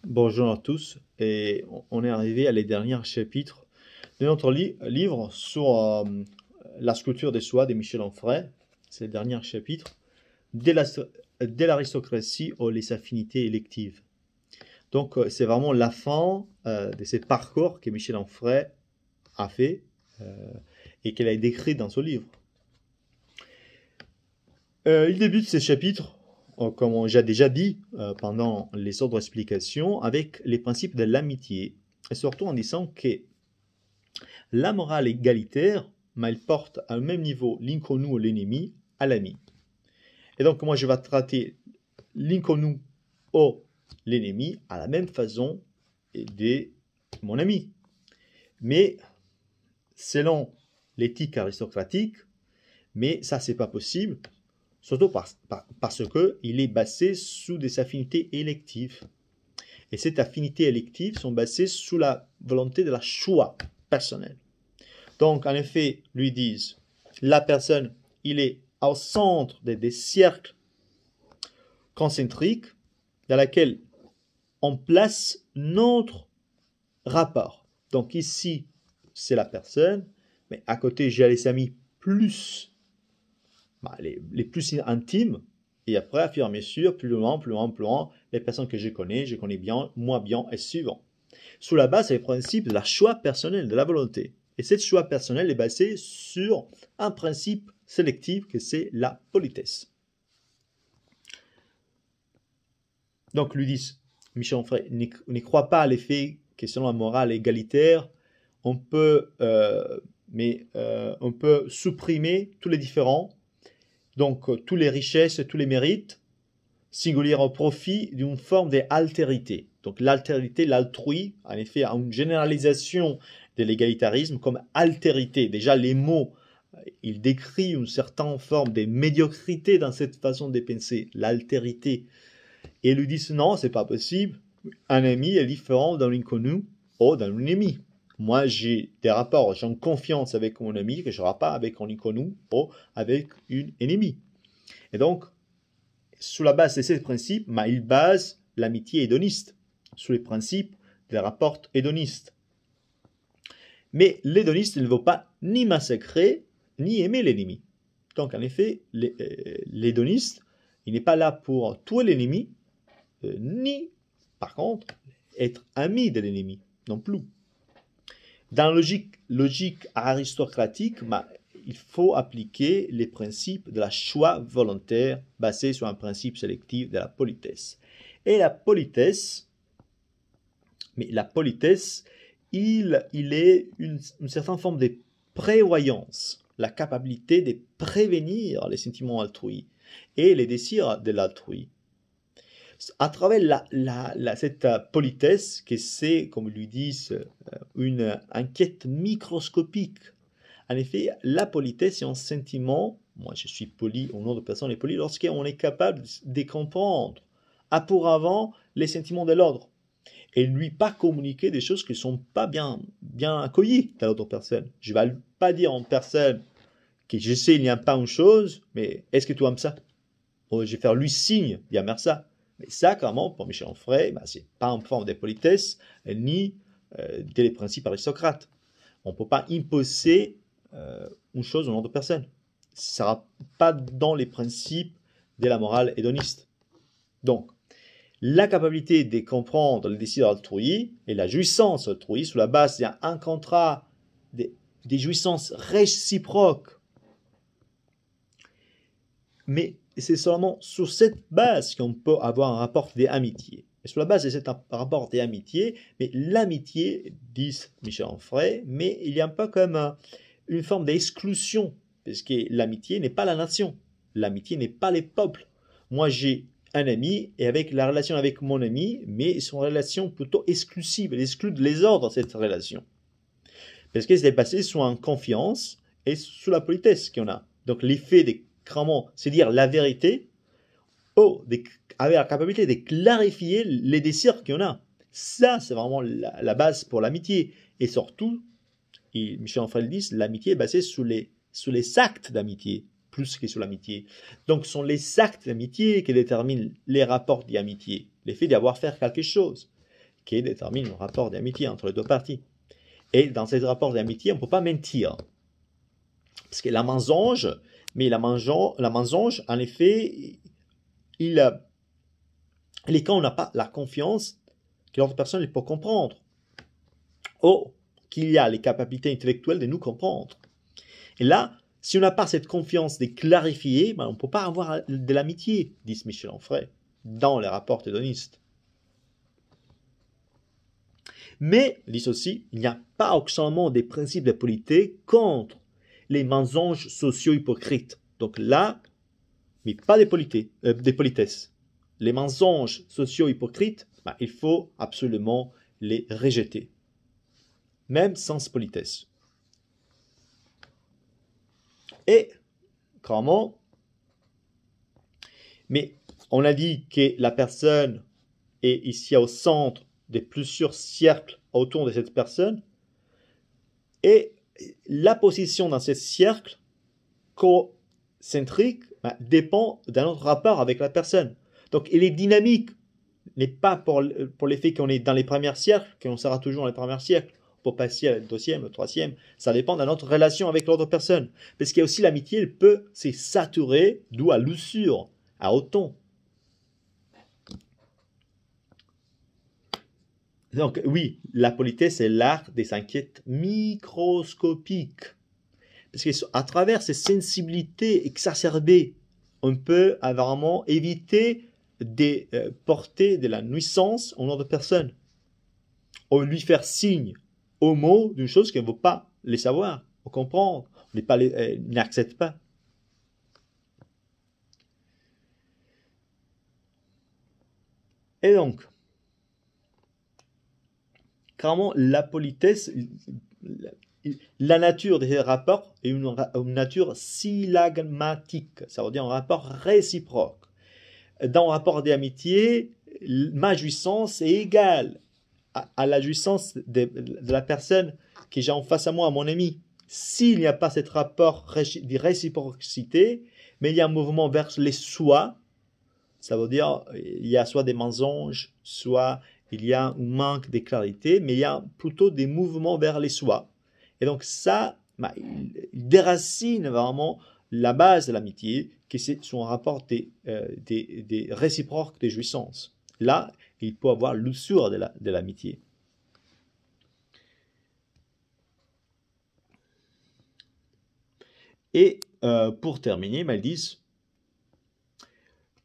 Bonjour à tous, et on est arrivé à les derniers chapitres de notre livre sur la sculpture des soies de Michel Onfray. C'est le dernier chapitre de l'aristocratie ou les affinités électives. Donc c'est vraiment la fin de ce parcours que Michel Onfray a fait et qu'elle a décrit dans ce livre. Il débute ce chapitre, comme j'ai déjà dit pendant les autres explications, avec les principes de l'amitié, et surtout en disant que la morale égalitaire, mais elle porte au même niveau l'inconnu ou l'ennemi à l'ami. Et donc moi je vais traiter l'inconnu ou l'ennemi à la même façon de mon ami. Mais selon l'éthique aristocratique, mais ça c'est pas possible, surtout parce qu'il est basé sous des affinités électives. Et ces affinités électives sont basées sous la volonté de la choix personnel. Donc, en effet, lui disent, la personne, il est au centre des cercles concentriques dans lesquels on place notre rapport. Donc ici, c'est la personne, mais à côté, j'ai les amis plus, les plus intimes, et après, à fur et à mesure, plus loin, les personnes que je connais bien, moins bien, et suivant. Sous la base, c'est le principe de la choix personnel, de la volonté. Et cette choix personnel est basé sur un principe sélectif que c'est la politesse. Donc, lui disent, Michel Onfray, ne croit pas à l'effet que selon la morale égalitaire, on peut supprimer tous les différents, donc toutes les richesses, tous les mérites, singulière au profit d'une forme d'altérité. Donc l'altérité, l'altrui, en effet, a une généralisation de l'égalitarisme comme altérité. Déjà, les mots, ils décrivent une certaine forme de médiocrité dans cette façon de penser, l'altérité. Et ils lui disent non, c'est pas possible. Un ami est différent d'un inconnu ou d'un ennemi. Moi, j'ai des rapports, j'ai une confiance avec mon ami que je n'aurai pas avec un inconnu ou avec une ennemie. Et donc, sous la base de ces principes, il base l'amitié hédoniste, sous les principes des rapports hédonistes. Mais l'hédoniste ne veut pas ni massacrer, ni aimer l'ennemi. Donc en effet, l'hédoniste, il n'est pas là pour tuer l'ennemi, ni par contre être ami de l'ennemi, non plus. Dans la logique aristocratique, il faut appliquer les principes de la choix volontaire basés sur un principe sélectif de la politesse. Et la politesse, il est une certaine forme de prévoyance, la capacité de prévenir les sentiments altrui et les désirs de l'altrui. À travers cette politesse, que c'est, comme lui disent, une enquête microscopique. En effet, la politesse est un sentiment, moi je suis poli, au nom de personne est poli, lorsqu'on est capable de comprendre à pour avant les sentiments de l'autre et lui pas communiquer des choses qui ne sont pas bien accueillies dans l'autre personne. Je ne vais pas dire en personne que je sais il n'y a pas une chose, mais est-ce que tu aimes ça? Je vais faire lui signe d'aimer ça. Mais ça, clairement, pour Michel Onfray, ce n'est pas une forme de politesse, ni des principes aristocrates. On ne peut pas imposer une chose au nom de personne. Ça ne sera pas dans les principes de la morale hédoniste. Donc, la capacité de comprendre le désir d'autrui et la jouissance d'autrui sous la base d'un contrat des jouissances réciproques. Mais c'est seulement sur cette base qu'on peut avoir un rapport d'amitié. Et sur la base de ce rapport d'amitié, mais l'amitié, dit Michel Onfray, mais il y a un peu comme une forme d'exclusion, parce que l'amitié n'est pas la nation, l'amitié n'est pas les peuples. Moi, j'ai un ami, et avec la relation avec mon ami, mais c'est une relation plutôt exclusive, elle exclut les ordres de cette relation. Parce que c'est basé sur une confiance et sur la politesse qu'on a. Donc l'effet de clairement, c'est dire la vérité, avec la capacité de clarifier les désirs qu'on a. Ça, c'est vraiment la base pour l'amitié. Et surtout, et Michel Onfray dit, l'amitié est basée sur les actes d'amitié, plus que sur l'amitié. Donc, ce sont les actes d'amitié qui déterminent les rapports d'amitié, l'effet d'avoir fait quelque chose. qui détermine le rapport d'amitié entre les deux parties. Et dans ces rapports d'amitié, on ne peut pas mentir. Parce que la mensonge, en effet, il est quand on n'a pas la confiance que l'autre personne peut comprendre. Ou qu'il y a les capacités intellectuelles de nous comprendre. Et là, si on n'a pas cette confiance de clarifier, on ne peut pas avoir de l'amitié, dit Michel Onfray, dans les rapports hédonistes. Mais, dit aussi, il n'y a pas seulement des principes de politesse contre les mensonges sociaux hypocrites. Donc là, mais pas des politesses. Les mensonges sociaux hypocrites, il faut absolument les rejeter. Même sans politesse. Et, clairement, mais on a dit que la personne est ici au centre de plusieurs cercles autour de cette personne, et la position dans ce cercle concentrique dépend de notre rapport avec la personne. Donc, il est dynamique, n'est pas pour l'effet qu'on est dans les premiers cercles, qu'on sera toujours dans les premiers cercles, pour passer à le deuxième, le troisième, ça dépend de notre relation avec l'autre personne. Parce qu'il y a aussi l'amitié, elle peut se saturer, d'où à l'usure, à autant. Donc oui, la politesse est l'art des enquêtes microscopiques. Parce qu'à travers ces sensibilités exacerbées, on peut vraiment éviter de porter de la nuisance à une autre personne. Ou lui faire signe au mot d'une chose qu'elle ne veut pas les savoir, ou comprendre, n'accepte pas. Et donc, clairement, la politesse, la nature de ces rapports est une nature sylagmatique, ça veut dire un rapport réciproque. Dans un rapport d'amitié, ma jouissance est égale à la jouissance de la personne que j'ai en face à moi, à mon ami. S'il n'y a pas ce rapport de réciprocité, mais il y a un mouvement vers les soi, ça veut dire il y a soit des mensonges, soit il y a un manque de clarité, mais il y a plutôt des mouvements vers les soi. Et donc ça, il déracine vraiment la base de l'amitié, qui c'est son rapport des réciproques des jouissances. Là, il peut avoir l'usure de l'amitié. Et pour terminer, ils disent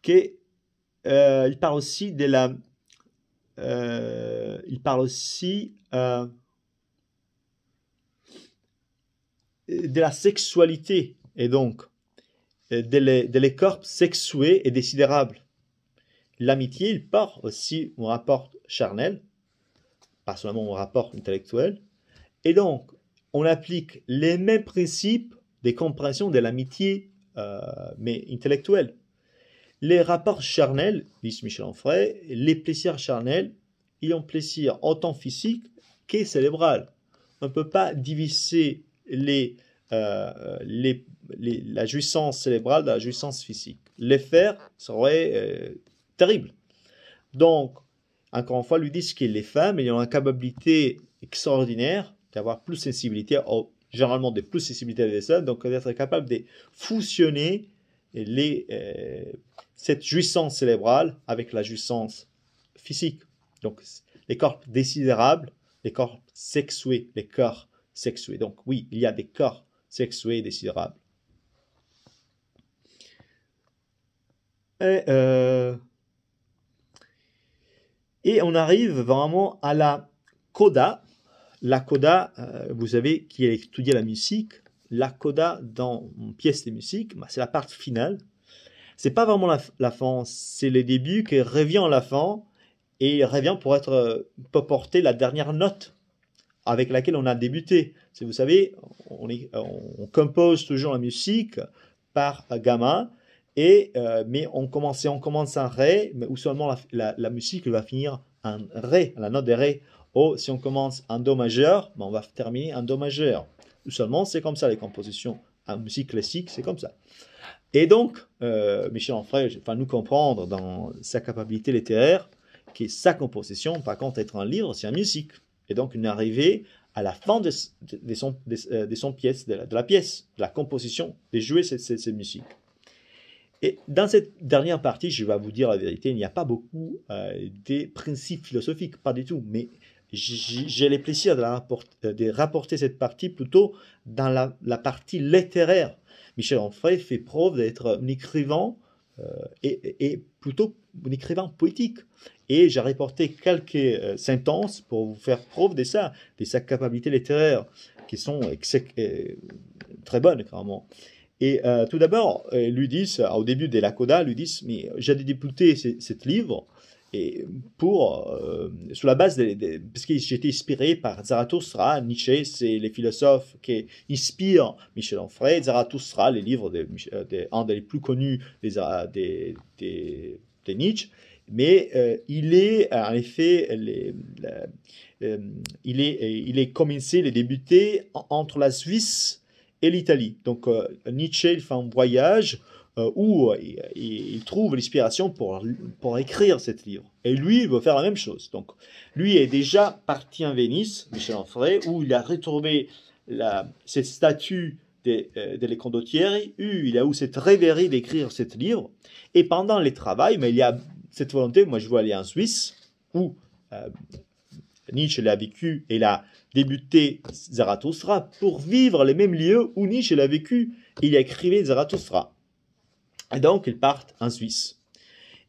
qu'il parle aussi de la de la sexualité et donc de les corps sexués et désidérables. L'amitié, il part aussi au rapport charnel, pas seulement au rapport intellectuel, et donc on applique les mêmes principes de compréhension de l'amitié, mais intellectuelle. Les rapports charnels, dit Michel Onfray, les plaisirs charnels, ils ont plaisir autant physique que cérébral. On ne peut pas diviser la jouissance cérébrale de la jouissance physique. Les faire serait terrible. Donc, encore une fois, lui disent que les femmes ayant une capacité extraordinaire d'avoir plus de sensibilité, généralement de plus de sensibilité des hommes, donc d'être capable de fusionner cette jouissance cérébrale avec la jouissance physique. Donc, les corps désidérables, les corps sexués, les corps sexués. Donc, oui, il y a des corps sexués désidérables. Et on arrive vraiment à la coda. La coda, vous savez, qui a étudié la musique, la coda dans une pièce de musique, c'est la partie finale. C'est pas vraiment la fin, c'est le début qui revient à la fin et revient pour porter la dernière note avec laquelle on a débuté. Si vous savez, on compose toujours la musique par gamma, mais on commence en ré, mais où seulement la musique va finir en ré, la note de ré. Ou si on commence en do majeur, on va terminer en do majeur. Ou seulement, c'est comme ça les compositions. En musique classique, c'est comme ça. Et donc, Michel Onfray va nous comprendre dans sa capacité littéraire que sa composition, par contre, être un livre, c'est une musique. Et donc, on est arrivé à la fin de son pièce, de la pièce, de la composition, de jouer cette musique. Et dans cette dernière partie, je vais vous dire la vérité, il n'y a pas beaucoup des principes philosophiques, pas du tout, mais j'ai le plaisir de rapporter cette partie plutôt dans la partie littéraire. Michel Onfray fait preuve d'être un écrivain et plutôt un écrivain poétique. Et j'ai rapporté quelques sentences pour vous faire preuve de sa capacité littéraire, qui sont très bonnes, clairement. Et tout d'abord, lui disent, au début de la coda, lui disent, mais j'ai débuté ce livre et sur la base parce que j'étais inspiré par Zarathustra, Nietzsche, c'est les philosophes qui inspirent Michel Onfray. Zarathustra, les livres un des plus connus de Nietzsche, mais il est en effet il est commencé, il est débuté entre la Suisse et l'Italie. Donc Nietzsche il fait un voyage où il trouve l'inspiration pour écrire ce livre. Et lui, il veut faire la même chose. Donc lui est déjà parti en Venise, Michel Onfray, où il a retrouvé cette statue de Les Condottieri, il a eu cette rêverie d'écrire ce livre. Et pendant les travaux, mais il y a cette volonté, moi je veux aller en Suisse, où Nietzsche l'a vécu et il a débuté Zarathustra pour vivre les mêmes lieux où Nietzsche l'a vécu et il a écrit Zarathustra. Et donc, il part en Suisse.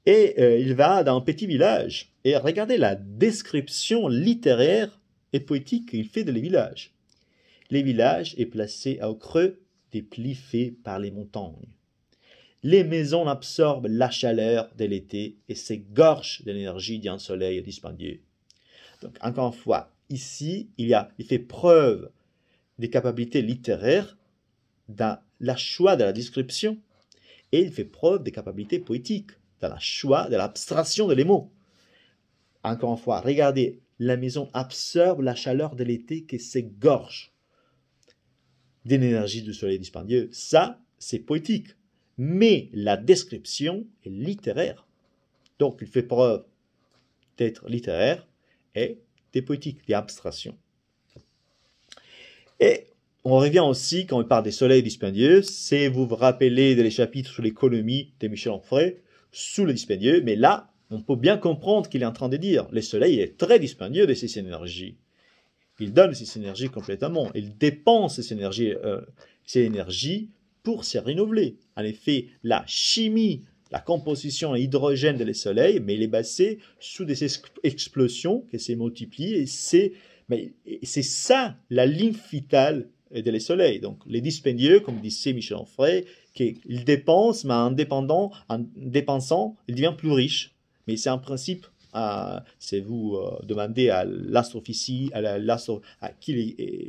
Et il va dans un petit village. Et regardez la description littéraire et poétique qu'il fait de les villages. Les villages est placé au creux des plis faits par les montagnes. Les maisons absorbent la chaleur de l'été et s'égorgent de l'énergie d'un soleil dispendieux. Donc, encore une fois, ici, il fait preuve des capacités littéraires dans le choix de la description et il fait preuve des capacités poétiques dans le choix de l'abstraction des mots. Encore une fois, regardez, la maison absorbe la chaleur de l'été qui s'égorge de l'énergie du soleil dispendieux. Ça, c'est poétique. Mais la description est littéraire. Donc, il fait preuve d'être littéraire et des poétiques, des abstractions. Et on revient aussi, quand on parle des soleils dispendieux, c'est vous vous rappelez des chapitres sur l'économie de Michel Onfray, sous le dispendieux, mais là, on peut bien comprendre qu'il est en train de dire, le soleil est très dispendieux de ses énergies. Il donne ses énergies complètement, il dépense ses énergies pour se renouveler. En effet, la chimie, la composition à hydrogène du soleil, mais il est basé sous des explosions qui se multiplient et c'est ça la ligne vitale du soleil. Donc, les dispendieux, comme disait Michel Onfray, qu'il dépense, mais en dépensant, il devient plus riche. Mais c'est un principe, si vous demandez à l'astrophysique, à qui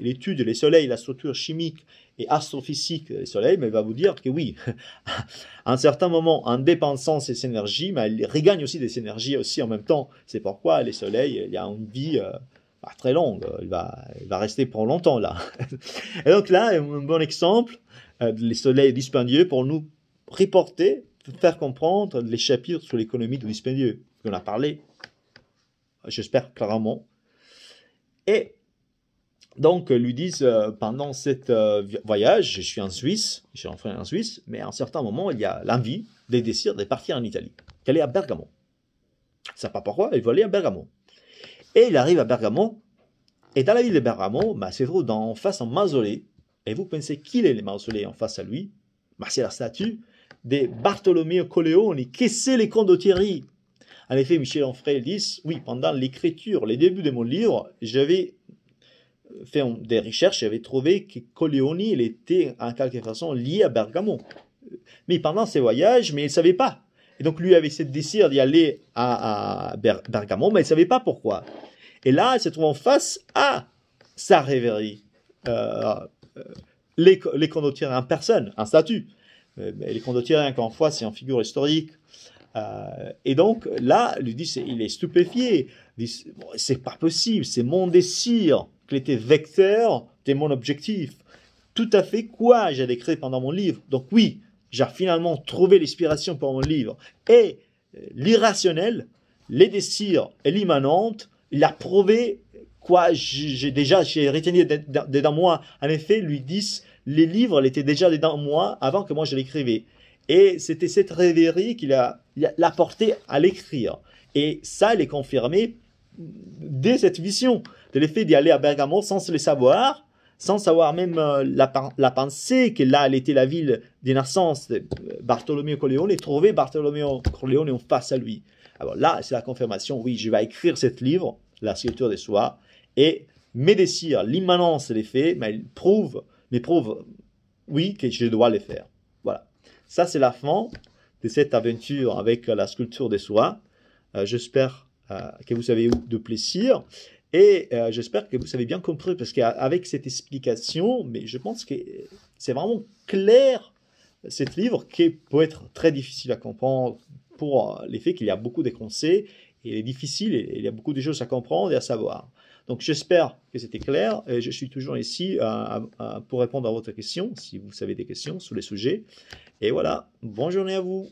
l'étude des soleils, la structure chimique et astrophysique des soleils, mais il va vous dire que oui, à un certain moment, en dépensant ces énergies, mais il regagne aussi des énergies aussi en même temps. C'est pourquoi les soleils, il y a une vie très longue, il va rester pour longtemps là. Et donc là, un bon exemple, les soleils dispendieux pour nous reporter, faire comprendre les chapitres sur l'économie du dispendieux. On a parlé, j'espère clairement. Et donc, lui disent, pendant cet voyage, je suis en Suisse, je suis en Suisse, mais à un certain moment, il y a l'envie, des désirs de partir en Italie, d'aller à Bergamo. Je ne sais pas pourquoi, il veut aller à Bergamo. Et il arrive à Bergamo, et dans la ville de Bergamo, c'est vrai, en face un mausolée, et vous pensez qu'il est le mausolée en face à lui? C'est la statue de Bartolomeo Colleoni, qui c'est les Condottieri. En effet, Michel Onfray dit, oui, pendant l'écriture, les débuts de mon livre, j'avais fait des recherches, j'avais trouvé que Colleoni, il était en quelque façon lié à Bergamo. Mais pendant ses voyages, mais il ne savait pas. Et donc lui avait ce désir d'y aller à Bergamo, mais il ne savait pas pourquoi. Et là, il se trouve en face à sa rêverie. Les Condottieri en personne, en statue. Les Condottieri, encore une fois, c'est une figure historique. Et donc là, lui dit, il est stupéfié. Il dit, c'est pas possible, c'est mon désir qui était vecteur de mon objectif. Tout à fait quoi j'ai décrit pendant mon livre. Donc oui, j'ai finalement trouvé l'inspiration pour mon livre. Et l'irrationnel les désirs et l'immanente, il a prouvé quoi j'ai retenu dedans moi. En effet, lui disent, les livres, étaient déjà dedans moi avant que moi je l'écrivais. Et c'était cette rêverie qu'il a porté à l'écrire. Et ça, il est confirmé dès cette vision, de l'effet d'y aller à Bergamo sans le savoir, sans savoir même la pensée que là, elle était la ville de naissance de Bartolomeo Colleone, et trouver Bartolomeo Colleone en face à lui. Alors là, c'est la confirmation, oui, je vais écrire ce livre, La sculpture des soies, et mes désirs, l'immanence des faits, mais prouve, oui, que je dois les faire. Voilà. Ça, c'est la fin de cette aventure avec la sculpture des soies. J'espère que vous avez eu de plaisir. Et j'espère que vous avez bien compris, parce qu'avec cette explication, mais je pense que c'est vraiment clair, cet livre, qui peut être très difficile à comprendre pour l'effet qu'il y a beaucoup de conseils, et il est difficile, et il y a beaucoup de choses à comprendre et à savoir. Donc j'espère que c'était clair, et je suis toujours ici pour répondre à votre question, si vous avez des questions sur les sujets. Et voilà, bonne journée à vous.